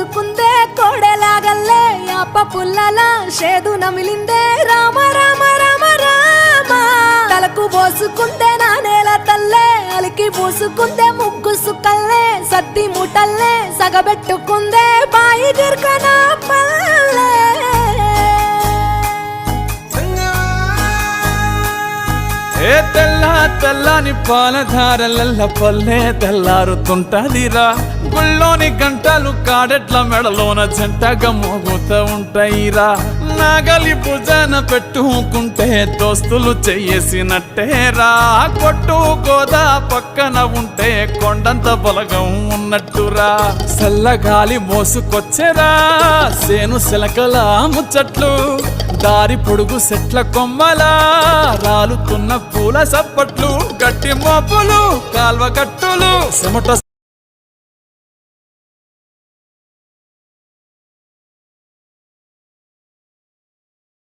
పోసుకుందే కోడెలాగల్లే యాప పుల్లలా షేదు నమిలిందే రామ రామ రామ రామ తలకు పోసుకుందే నా నేల తల్లే అలికి పూసుకుందే ముగ్గు సుక్కల్లే సద్ది ముటల్లే సగబెట్టుకుందే బాయి గిర్కన పల్లె ఏ తెల్ల తెల్లని పాలధారలల్ల పల్లె తెల్లారుతుంటదిరా గుళ్ళోని గంటలు కాడెట్ల మెడలోన జంటగా మోగుతూ ఉంటాయిరా నాగలి భుజాన పెట్టుకుంటే దోస్తులు చెయ్యేసినట్టేరా కొట్టు గోదా పక్కన ఉంటే కొండంత బలగం ఉన్నట్టురా చల్లగాలి మోసుకొచ్చెరా సేను శిలకల ముచ్చట్లు దారి పొడుగు సెట్ల కొమ్మలా రాలుతున్న పూల సప్పట్లు గట్టి మోపులు కాల్వ కట్టులు చెమట